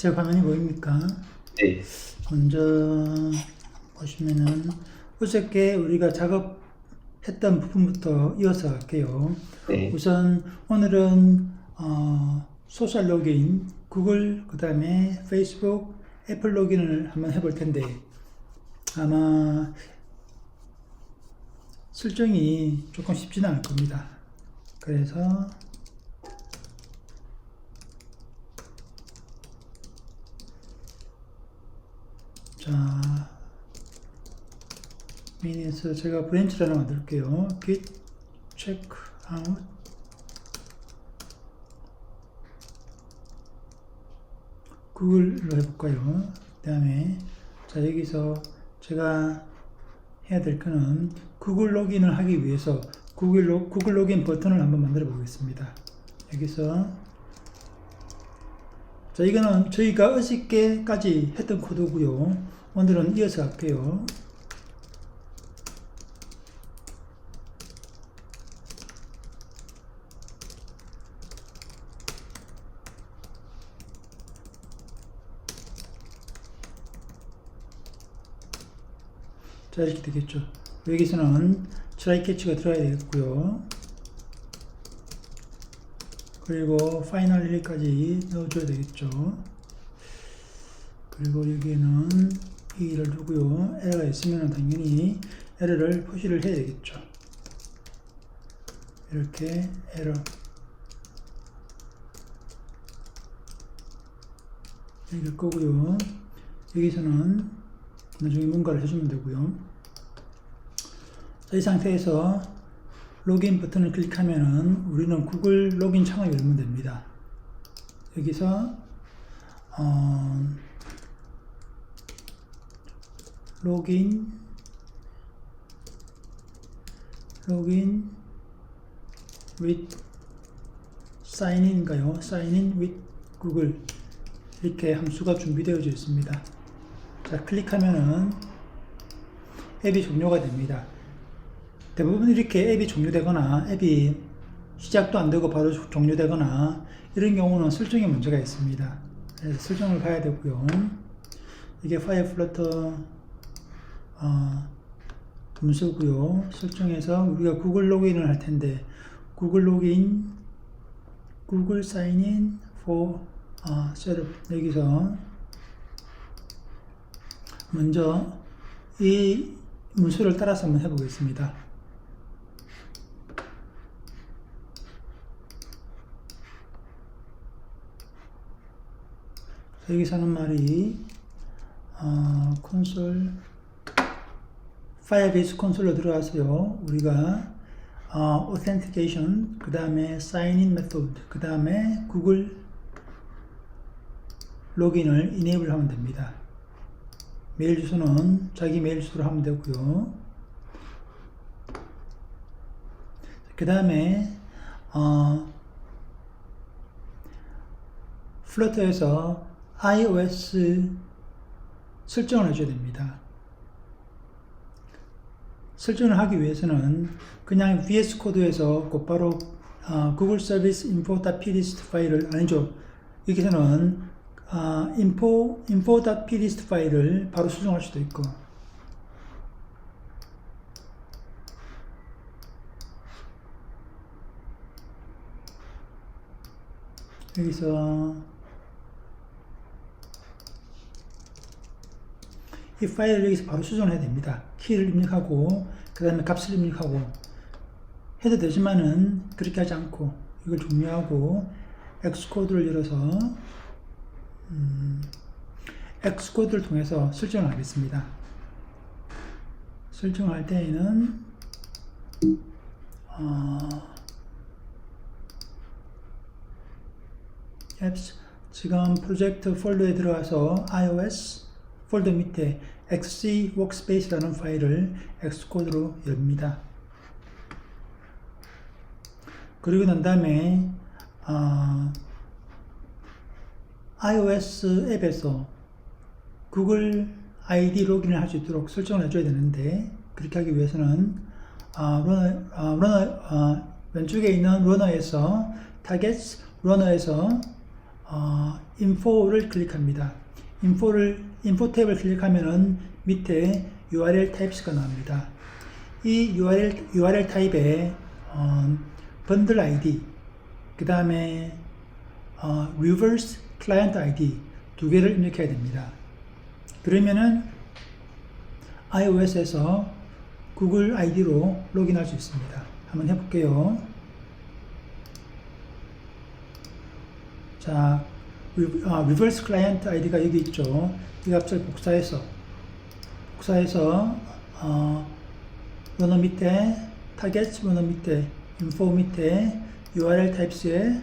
제 화면이 보입니까? 네, 먼저 보시면은 어저께 우리가 작업했던 부분부터 이어서 할게요. 네, 우선 오늘은 소셜 로그인, 구글, 그 다음에 페이스북, 애플 로그인을 한번 해볼 텐데 아마 설정이 조금 쉽지는 않을 겁니다. 그래서 자, 미니에서 제가 브랜치를 하나 만들게요. git check out 구글로 해볼까요? 그 다음에 자, 여기서 제가 해야 될 거는 구글 로그인을 하기 위해서 구글 로그인 버튼을 한번 만들어 보겠습니다. 여기서 자, 이거는 저희가 어저께까지 했던 코드고요. 오늘은 이어서 할게요. 자, 이렇게 되겠죠. 여기서는 트라이 캐치가 들어가야 되겠고요. 그리고 파이널 1까지 넣어줘야 되겠죠. 그리고 여기에는 이를 두고요. 에러가 있으면 당연히 에러를 표시를 해야 되겠죠. 이렇게 에러 이럴 거고요. 여기서는 나중에 뭔가를 해주면 되고요. 자, 이 상태에서 로그인 버튼을 클릭하면은 우리는 구글 로그인 창을 열면 됩니다. 여기서 로그인 with sign in인가요? sign in with 구글 이렇게 함수가 준비되어져 있습니다. 자, 클릭하면은 앱이 종료가 됩니다. 대부분 이렇게 앱이 종료되거나 앱이 시작도 안 되고 바로 종료되거나 이런 경우는 설정에 문제가 있습니다. 그래서 설정을 봐야 되고요. 이게 파이어플러터 문서고요. 설정해서 우리가 구글 로그인을 할 텐데 구글 로그인, 구글 사인인 for setup 여기서 먼저 이 문서를 따라서 한번 해보겠습니다. 여기서 하는 말이 콘솔 파이어베이스 콘솔로 들어가서요. 우리가 authentication 그 다음에 sign in method 그 다음에 구글 로그인을 enable 하면 됩니다. 메일 주소는 자기 메일 주소로 하면 되고요. 그 다음에 플러터에서 iOS 설정을 해줘야 됩니다. 설정을 하기 위해서는 그냥 VS 코드에서 곧바로 구글 서비스 info.plist 파일을 아니죠. 여기서는 info.plist 파일을 바로 수정할 수도 있고 여기서 이 파일을 여기서 바로 수정을 해야 됩니다. 키를 입력하고 그 다음에 값을 입력하고 해도 되지만은 그렇게 하지 않고 이걸 종료하고 엑스코드를 열어서 엑스코드를 통해서 설정을 하겠습니다. 설정을 할 때에는 앱스 지금 프로젝트 폴더에 들어가서 iOS 폴더 밑에 xc workspace라는 파일을 엑스코드로 엽니다. 그리고 난 다음에 iOS 앱에서 구글 ID 로그인을 할 수 있도록 설정을 해줘야 되는데 그렇게 하기 위해서는 왼쪽에 있는 러너에서 targets 러너에서 info를 클릭합니다. 인포 탭을 클릭하면은 밑에 URL 타입스가 나옵니다. 이 URL 타입에 번들 ID, 그 다음에 reverse client ID 두 개를 입력해야 됩니다. 그러면은 iOS에서 구글 아이디로 로그인할 수 있습니다. 한번 해볼게요. 자, reverse client ID가 여기 있죠. 이 값을 복사해서 runner 밑에 targets, runner 밑에 info 밑에 URL types에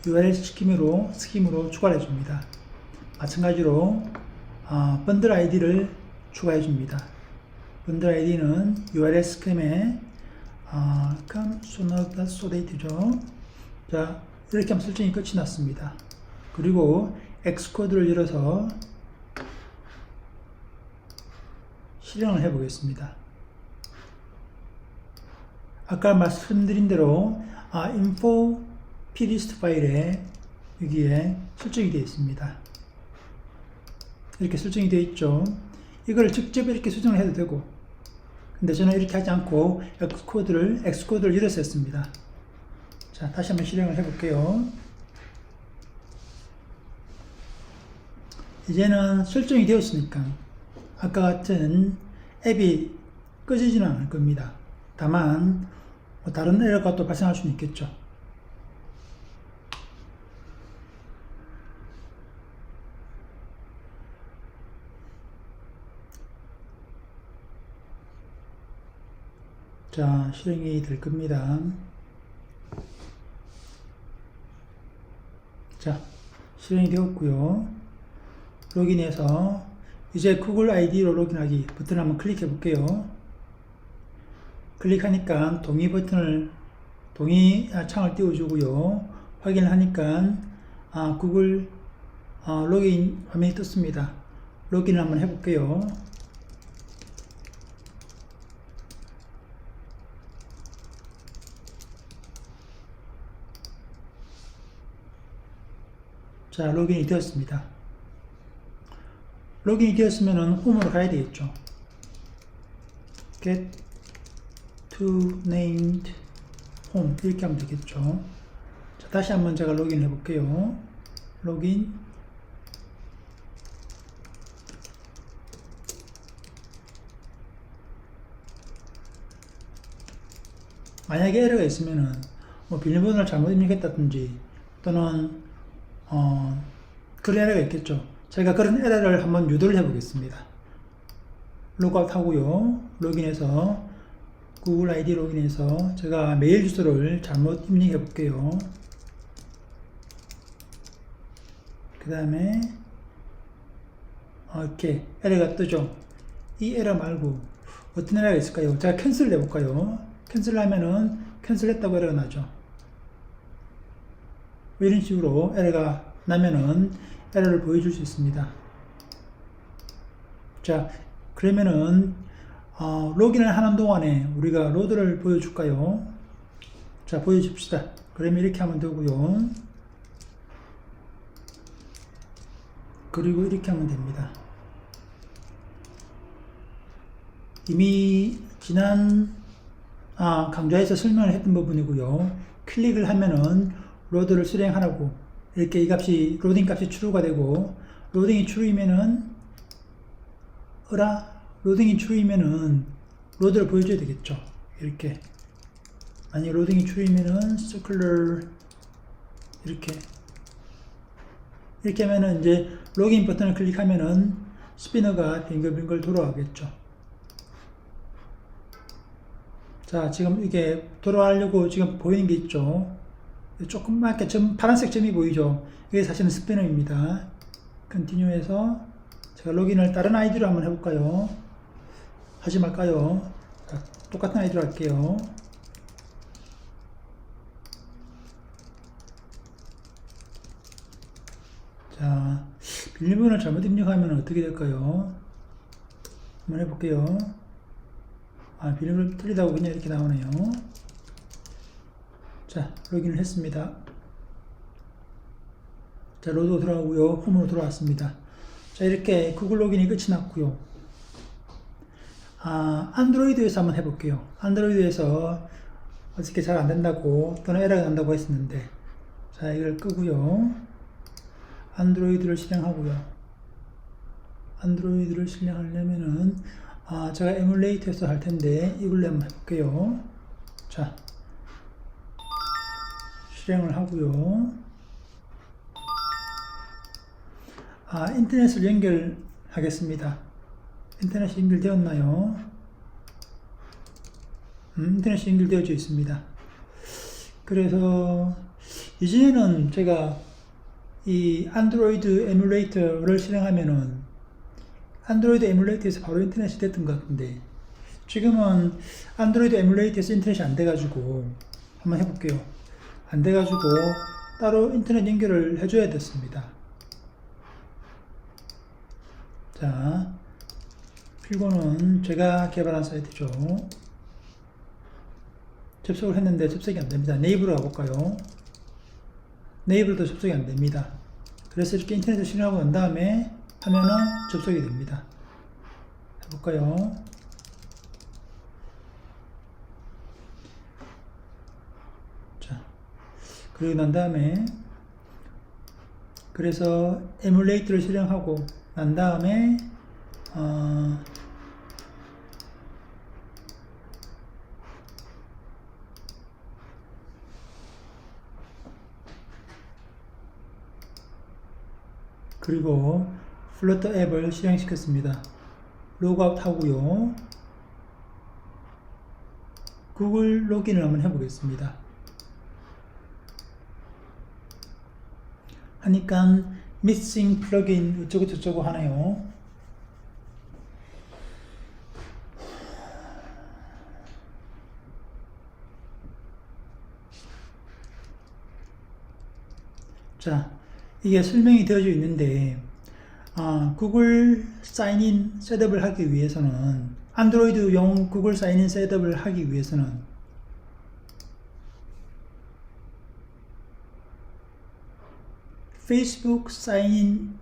URL 스킴으로 추가해 줍니다. 마찬가지로 번들 ID를 추가해 줍니다. 번들 ID는 URL 스킴에 sonar.sodate죠. 자, 이렇게 하면 설정이 끝이 났습니다. 그리고 X코드를 열어서 실행을 해 보겠습니다. 아까 말씀드린 대로 info plist 파일에 여기에 설정이 되어 있습니다. 이렇게 설정이 되어 있죠. 이걸 직접 이렇게 수정을 해도 되고, 근데 저는 이렇게 하지 않고 X코드를 열어서 했습니다. 자, 다시 한번 실행을 해 볼게요. 이제는 설정이 되었으니까 아까 같은 앱이 꺼지지는 않을 겁니다. 다만 다른 에러가 또 발생할 수는 있겠죠. 자, 실행이 될 겁니다. 자, 실행이 되었고요. 로그인해서 이제 구글 아이디로 로그인하기 버튼을 한번 클릭해 볼게요. 클릭하니까 동의 창을 띄워주고요. 확인을 하니까 구글 로그인 화면이 떴습니다. 로그인을 한번 해볼게요. 자, 로그인이 되었습니다. 로그인이 되었으면 홈으로 가야 되겠죠. get to named home 이렇게 하면 되겠죠. 자, 다시 한번 제가 로그인 해볼게요. 로그인. 만약에 에러가 있으면은 뭐 비밀번호를 잘못 입력했다든지 또는 그런 에러가 있겠죠. 제가 그런 에러를 한번 유도를 해보겠습니다. 로그아웃 하고요. 로그인해서 구글 아이디 로그인해서 제가 메일 주소를 잘못 입력해 볼게요. 그 다음에 이렇게 에러가 뜨죠. 이 에러 말고 어떤 에러가 있을까요? 제가 캔슬을 해볼까요? 캔슬을 하면은 캔슬했다고 에러가 나죠. 이런 식으로 에러가 나면은 에러를 보여줄 수 있습니다. 자, 그러면은 로그인을 하는 동안에 우리가 로드를 보여줄까요? 자, 보여줍시다. 그러면 이렇게 하면 되고요. 그리고 이렇게 하면 됩니다. 이미 지난 강좌에서 설명을 했던 부분이고요. 클릭을 하면은 로드를 실행하라고 이렇게 이 값이 로딩 값이 true가 되고, 로딩이 true이면은 로딩이 true이면은 로드를 보여줘야 되겠죠. 이렇게 만약에 로딩이 true이면은 circular 이렇게 하면은 이제 로그인 버튼을 클릭하면은 스피너가 빙글빙글 돌아가겠죠. 자, 지금 이게 돌아가려고 지금 보이는 게 있죠. 조금맣게 파란색 점이 보이죠. 이게 사실은 스피너입니다. 컨티뉴해서 제가 로그인을 다른 아이디로 한번 해볼까요? 하지 말까요? 자, 똑같은 아이디로 할게요. 자, 비밀번호를 잘못 입력하면 어떻게 될까요? 한번 해볼게요. 비밀번호 틀리다고 그냥 이렇게 나오네요. 자, 로그인을 했습니다. 자, 로드 들어가고요. 홈으로 들어왔습니다. 자, 이렇게 구글 로그인이 끝이 났고요. 안드로이드에서 한번 해볼게요. 안드로이드에서 어떻게 잘 안 된다고 또는 에러가 난다고 했었는데, 자, 이걸 끄고요. 안드로이드를 실행하고요. 안드로이드를 실행하려면은 제가 에뮬레이터에서 할 텐데 이걸로 한번 해볼게요. 자, 실행을 하고요. 인터넷을 연결하겠습니다. 인터넷이 연결되었나요? 인터넷이 연결되어져 있습니다. 그래서 이전에는 제가 이 안드로이드 에뮬레이터를 실행하면은 안드로이드 에뮬레이터에서 바로 인터넷이 됐던 것 같은데, 지금은 안드로이드 에뮬레이터에서 인터넷이 안 돼가지고 한번 해볼게요. 안 돼가지고 따로 인터넷 연결을 해줘야 됐습니다. 자, 필고는 제가 개발한 사이트죠. 접속을 했는데 접속이 안 됩니다. 네이버로 가볼까요? 네이버로도 접속이 안 됩니다. 그래서 이렇게 인터넷을 실행하고 난 다음에 하면은 접속이 됩니다. 해볼까요? 자, 그러고 난 다음에, 그래서 에뮬레이터를 실행하고 난 다음에 그리고 플러터 앱을 실행시켰습니다. 로그아웃 하고요. 구글 로그인을 한번 해보겠습니다. 하니까 미싱 플러그인 어쩌고 저쩌고 하네요. 자, 이게 설명이 되어져 있는데, 구글 사인인 셋업을 하기 위해서는, 안드로이드용 구글 사인인 셋업을 하기 위해서는 페이스북 사인인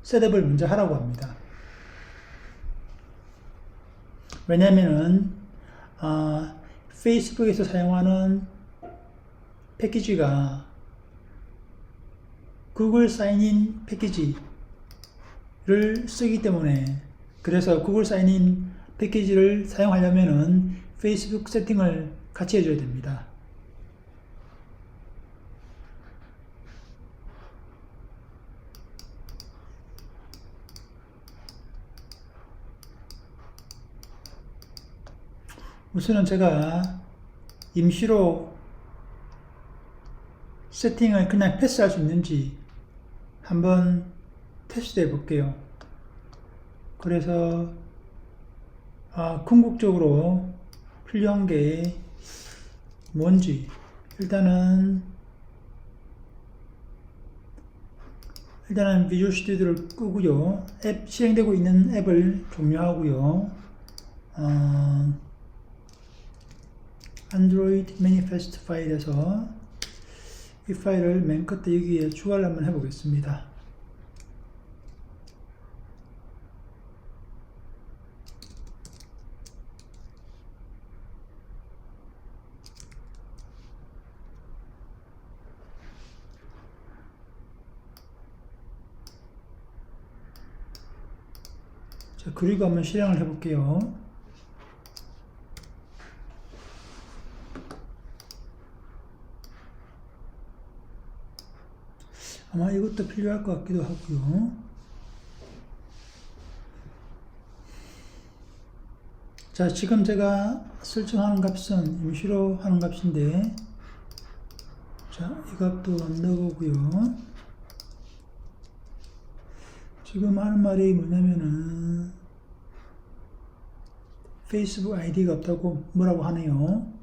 셋업을 먼저 하라고 합니다. 왜냐면은 페이스북에서 사용하는 패키지가 구글 사인인 패키지를 쓰기 때문에, 그래서 구글 사인인 패키지를 사용하려면은 페이스북 세팅을 같이 해줘야 됩니다. 우선은 제가 임시로 세팅을 그냥 패스할 수 있는지 한번 테스트 해 볼게요. 그래서 궁극적으로 필요한 게 뭔지, 일단은 비주얼 스튜디오를 끄고요. 앱 실행되고 있는 앱을 종료하고요. 안드로이드 매니페스트 파일에서 이 파일을 맨 끝에 여기에 추가를 한번 해보겠습니다. 자, 그리고 한번 실행을 해볼게요. 아마 이것도 필요할 것 같기도 하고요. 자, 지금 제가 설정하는 값은 임시로 하는 값인데, 자, 이 값도 안 나오고요. 지금 하는 말이 뭐냐면은 페이스북 아이디가 없다고 뭐라고 하네요.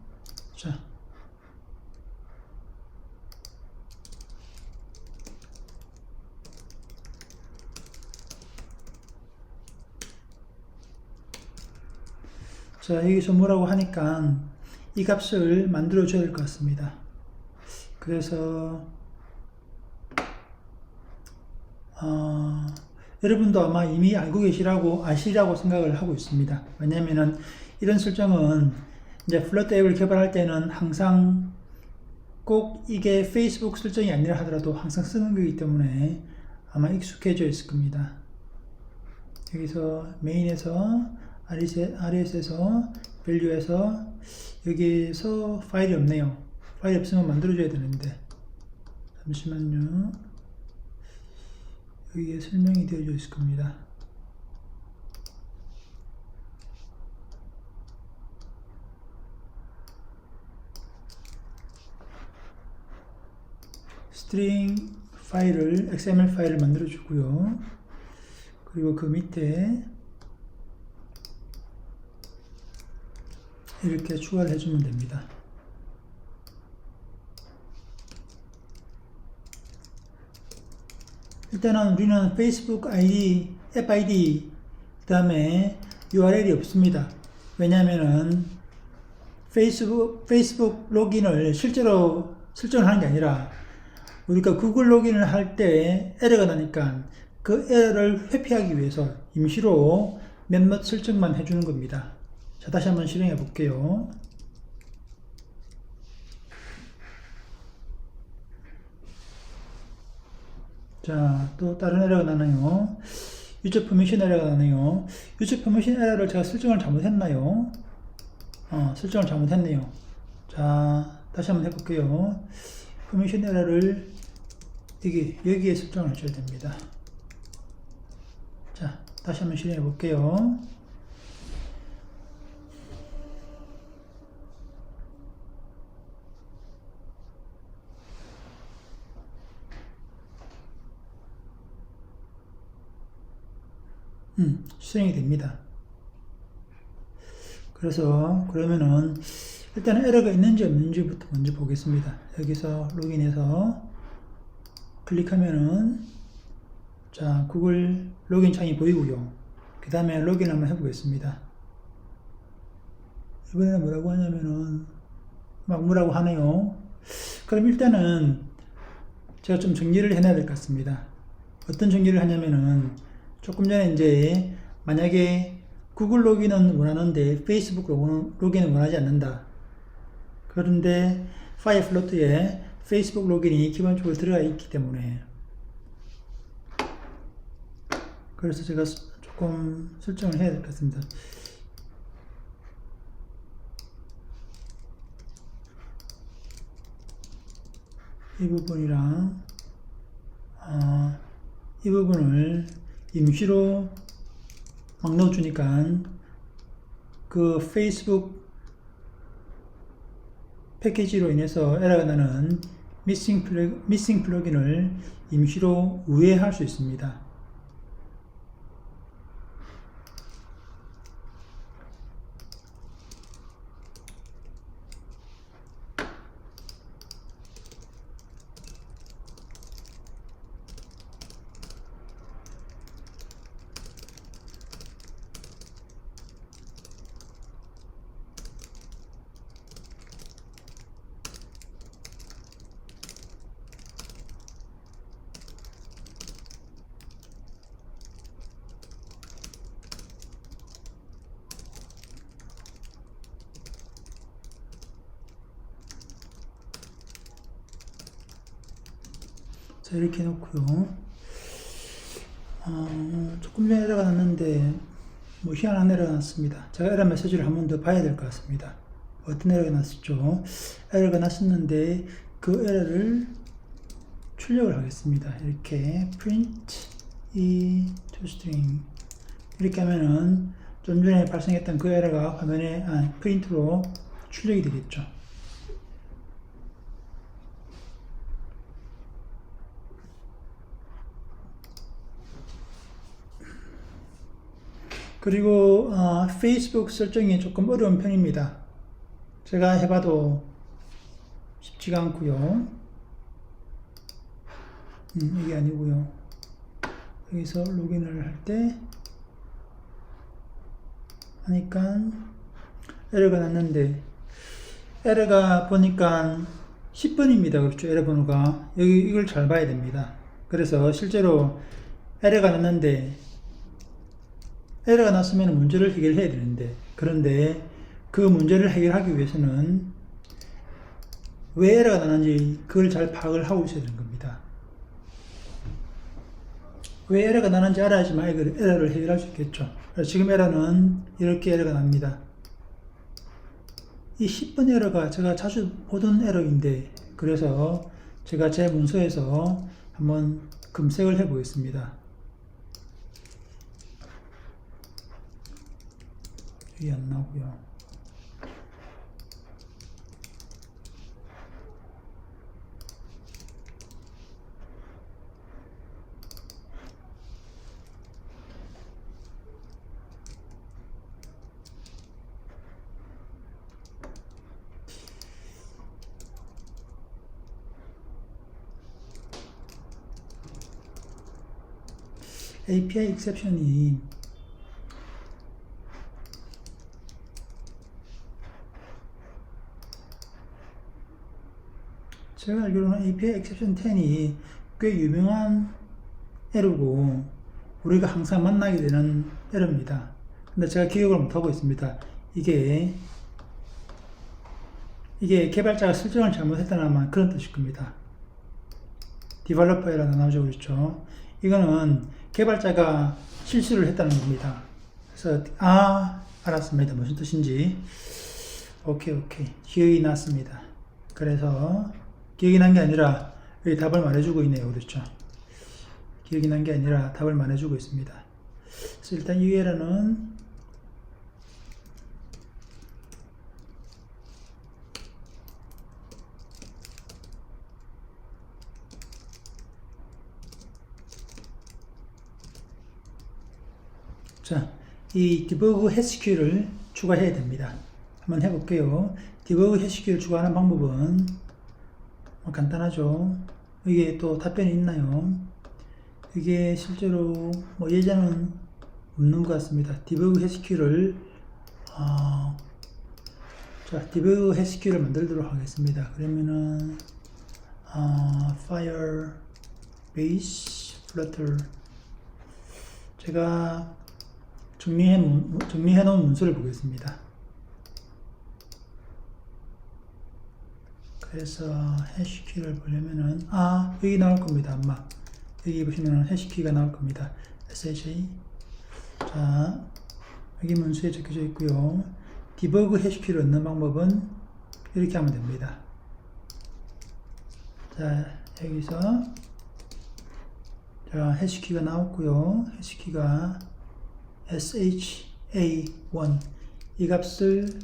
자, 여기서 뭐라고 하니까 이 값을 만들어 줘야 될 것 같습니다. 그래서 여러분도 아마 이미 알고 아시라고 생각을 하고 있습니다. 왜냐면은 이런 설정은 이제 플러트 앱을 개발할 때는 항상 꼭 이게 페이스북 설정이 아니라 하더라도 항상 쓰는 거기 때문에 아마 익숙해져 있을 겁니다. 여기서 메인에서 RS에서 밸류에서 여기에서 파일이 없네요. 파일이 없으면 만들어줘야 되는데 잠시만요. 여기에 설명이 되어져 있을 겁니다. 스트링 파일을 XML 파일을 만들어 주고요. 그리고 그 밑에 이렇게 추가를 해주면 됩니다. 일단은 우리는 페이스북 ID, 앱 ID, 그 다음에 URL이 없습니다. 왜냐면은 페이스북 로그인을 실제로 설정을 하는 게 아니라 우리가 구글 로그인을 할 때 에러가 나니까 그 에러를 회피하기 위해서 임시로 몇몇 설정만 해주는 겁니다. 자, 다시 한번 실행해 볼게요. 자, 또 다른 에러가 나네요. 유저 퍼미션 에러가 나네요. 유저 퍼미션 에러를 제가 설정을 잘못했나요? 설정을 잘못했네요. 자, 다시 한번 해볼게요. 퍼미션 에러를 여기에 설정을 해줘야 됩니다. 자, 다시 한번 실행해 볼게요. 실행이 됩니다. 그러면은 일단 에러가 있는지 없는지부터 먼저 보겠습니다. 여기서 로그인해서 클릭하면은 자, 구글 로그인 창이 보이고요. 그 다음에 로그인 한번 해보겠습니다. 이번에는 뭐라고 하냐면은 막 뭐라고 하네요. 그럼 일단은 제가 좀 정리를 해놔야 될 것 같습니다. 어떤 정리를 하냐면은 조금 전에 이제 만약에 구글 로그인은 원하는데 페이스북 로그인은 원하지 않는다. 그런데 파이어플로트에 페이스북 로그인이 기본적으로 들어가 있기 때문에 그래서 제가 조금 설정을 해야 될 것 같습니다. 이 부분이랑 이 부분을 임시로 막 넣어주니까 그 페이스북 패키지로 인해서 에러가 나는 미싱 플러긴을 임시로 우회할 수 있습니다. 자, 이렇게 해놓고요. 조금 전에 에러가 났는데 뭐 희한한 에러가 났습니다. 제가 에러 메시지를 한 번 더 봐야 될 것 같습니다. 어떤 에러가 났었죠? 에러가 났었는데 그 에러를 출력을 하겠습니다. 이렇게 print 이 toString 이렇게 하면은 좀 전에 발생했던 그 에러가 화면에 프린트로 출력이 되겠죠. 그리고 페이스북 설정이 조금 어려운 편입니다. 제가 해봐도 쉽지가 않고요. 이게 아니고요. 여기서 로그인을 할 때 하니까 에러가 났는데 에러가 보니까 10번입니다. 그렇죠? 에러 번호가 이걸 잘 봐야 됩니다. 그래서 실제로 에러가 났는데, 에러가 났으면 문제를 해결해야 되는데, 그런데 그 문제를 해결하기 위해서는 왜 에러가 나는지 그걸 잘 파악을 하고 있어야 되는 겁니다. 왜 에러가 나는지 알아야지만 에러를 해결할 수 있겠죠. 지금 에러는 이렇게 에러가 납니다. 이 10번 에러가 제가 자주 보던 에러인데, 그래서 제가 제 문서에서 한번 검색을 해 보겠습니다. 여기 안 나오고요. API exception이 제가 알기로는 API exception 10이 꽤 유명한 에러고 우리가 항상 만나게 되는 에러입니다. 근데 제가 기억을 못하고 있습니다. 이게 개발자가 설정을 잘못했다는 그런 뜻일 겁니다. 디벨로퍼 에러가 나오죠, 그렇죠? 이거는 개발자가 실수를 했다는 겁니다. 그래서 알았습니다. 무슨 뜻인지. 오케이. 기억이 났습니다. 그래서 기억이 난 게 아니라 여기 답을 말해주고 있네요, 그렇죠? 기억이 난 게 아니라 답을 말해주고 있습니다. 그래서 일단 이 에러는 자, 이 디버그 해시키를 추가해야 됩니다. 한번 해볼게요. 디버그 해시키를 추가하는 방법은 간단하죠. 이게 또 답변이 있나요? 이게 실제로 예제는 없는 것 같습니다. 디버그 해시키를 디버그 해시키를 만들도록 하겠습니다. 그러면은 Firebase Flutter 제가 정리해 놓은 문서를 보겠습니다. 그래서 해시키를 보려면은 여기 나올 겁니다. 아마 여기 보시면은 해시키가 나올 겁니다. SHA. 자, 여기 문서에 적혀져 있고요. 디버그 해시키를 얻는 방법은 이렇게 하면 됩니다. 자, 여기서 해시키가 나왔고요. 해시키가 SHA1 이 값을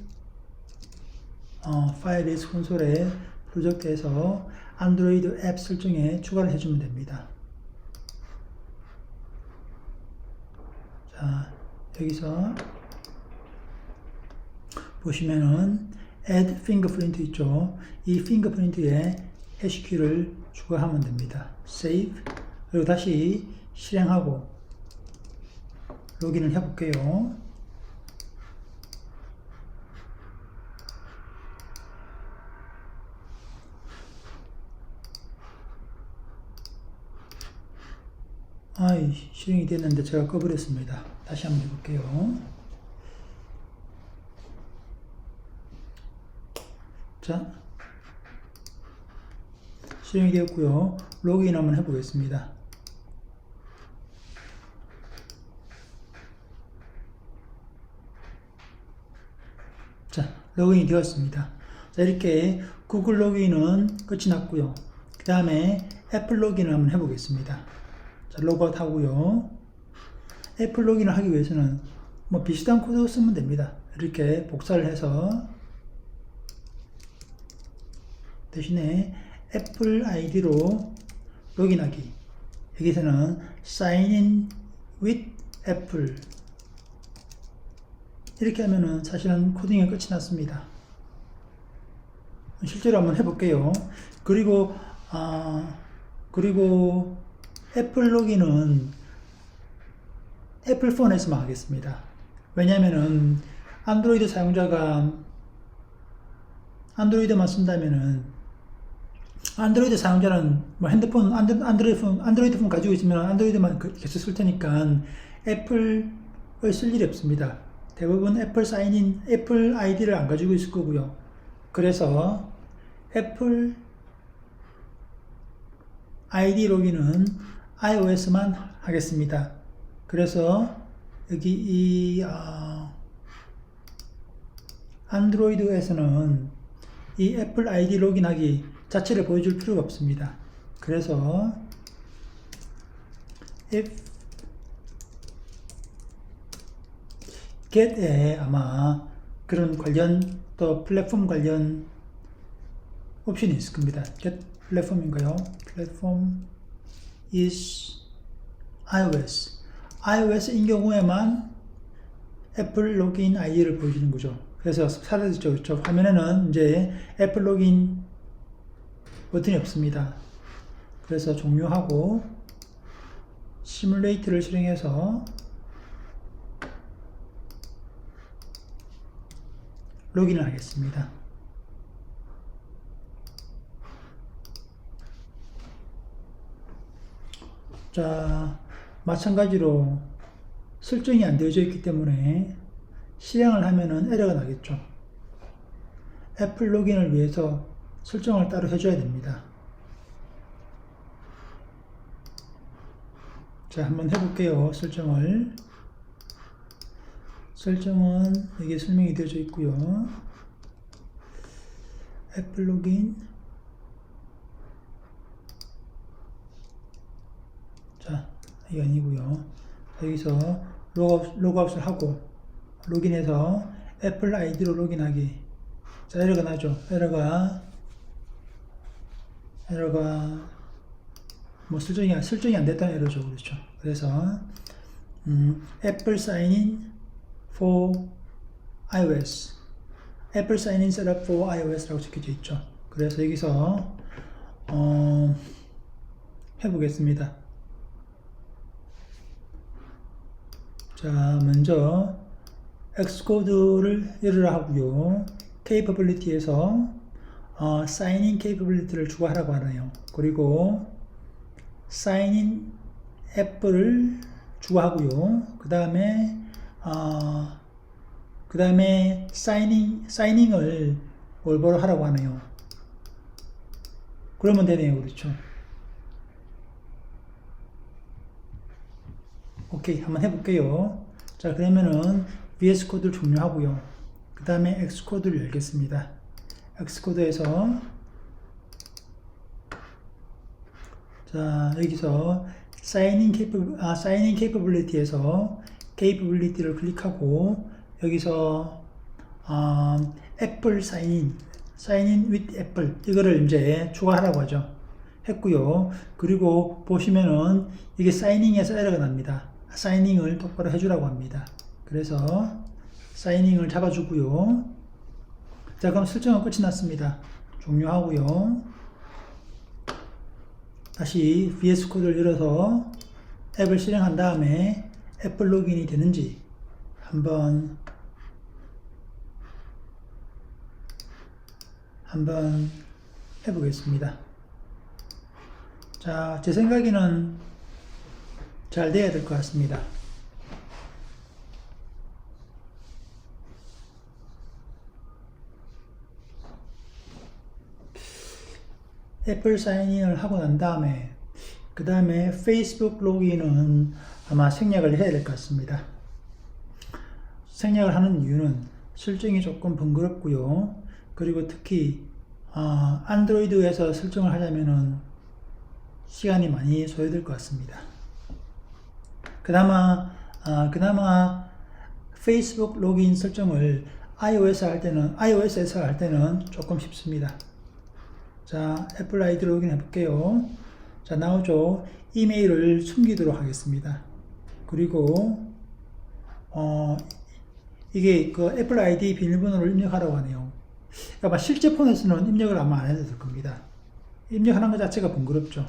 파이어베이스 콘솔에 프로젝트에서 안드로이드 앱 설정에 추가를 해주면 됩니다. 자, 여기서 보시면은 add fingerprint 있죠. 이 fingerprint에 해시키를 추가하면 됩니다. save 그리고 다시 실행하고 로그인을 해볼게요. 실행이 됐는데 제가 꺼버렸습니다. 다시 한번 해볼게요. 자, 실행이 되었고요. 로그인 한번 해보겠습니다. 자, 로그인이 되었습니다. 자, 이렇게 구글 로그인은 끝이 났고요. 그 다음에 애플 로그인을 한번 해보겠습니다. 자, 로그아웃 하고요. 애플 로그인을 하기 위해서는 비슷한 코드 쓰면 됩니다. 이렇게 복사를 해서 대신에 애플 아이디로 로그인하기. 여기서는 sign in with 애플 이렇게 하면은 사실은 코딩의 끝이 났습니다. 실제로 한번 해볼게요. 그리고 애플 로그인은 애플 폰에서만 하겠습니다. 왜냐면은 안드로이드 사용자가 안드로이드만 쓴다면은 안드로이드 사용자는 뭐 핸드폰, 안드로이드 폰 가지고 있으면 안드로이드만 계속 쓸 테니까 애플을 쓸 일이 없습니다. 대부분 애플 사인인, 애플 아이디를 안 가지고 있을 거고요. 그래서 애플 아이디 로그인은 iOS만 하겠습니다. 그래서 여기 이 안드로이드에서는 이 애플 아이디 로그인하기 자체를 보여줄 필요가 없습니다. 그래서 if get에 아마 그런 관련 또 플랫폼 관련 옵션이 있을 겁니다. get 플랫폼인가요? 플랫폼 is iOS인 경우에만 애플 로그인 아이디를 보여주는 거죠. 그래서 사라지죠. 저 화면에는 이제 애플 로그인 버튼이 없습니다. 그래서 종료하고 시뮬레이트를 실행해서 로그인을 하겠습니다. 자, 마찬가지로 설정이 안 되어져 있기 때문에 실행을 하면은 에러가 나겠죠. 애플 로그인을 위해서 설정을 따로 해줘야 됩니다. 자, 한번 해볼게요. 설정은 여기에 설명이 되어져 있고요. 애플 로그인. 자, 이게 아니고요. 여기서 로그아웃을 하고 로그인해서 애플 아이디로 로그인하기. 자, 에러가 나죠. 에러가 뭐 설정이 안 됐다는 에러죠. 그렇죠. 그래서 애플 사인인 for iOS, 애플 사인인 셋업 for iOS라고 적혀져 있죠. 그래서 여기서 해보겠습니다. 자, 먼저 엑스코드를 열으라 하고요. capability에서 사인인 capability를 추가하라고 하네요. 그리고 사인인 애플을 추가하고요. 그 다음에 사이닝을 올바로 하라고 하네요. 그러면 되네요. 그렇죠. 오케이, 한번 해볼게요. 자, 그러면은 VS 코드를 종료하고요. 그 다음에 X 코드를 열겠습니다. X 코드에서 자, 여기서 사인인 capability에서 capability를 클릭하고 여기서 애플 사인인 with 애플 이거를 이제 추가하라고 하죠. 했고요. 그리고 보시면은 이게 사이닝에서 에러가 납니다. 사이닝을 똑바로 해주라고 합니다. 그래서 사이닝을 잡아주고요. 자, 그럼 설정은 끝이 났습니다. 종료하고요. 다시 VS 코드를 열어서 앱을 실행한 다음에 애플 로그인이 되는지 한번 해보겠습니다. 자, 제 생각에는 잘 돼야 될 것 같습니다. 애플 사인인을 하고 난 다음에 그 다음에 페이스북 로그인은 아마 생략을 해야 될 것 같습니다. 생략을 하는 이유는 설정이 조금 번거롭고요. 그리고 특히 안드로이드에서 설정을 하려면은 시간이 많이 소요될 것 같습니다. 그나마 페이스북 로그인 설정을 iOS에서 할 때는 조금 쉽습니다. 자, 애플 아이디 로그인 해볼게요. 자, 나오죠. 이메일을 숨기도록 하겠습니다. 그리고 이게 그 애플 아이디 비밀번호를 입력하라고 하네요. 아마 실제 폰에서는 입력을 아마 안 해도 될 겁니다. 입력하는 것 자체가 번거롭죠.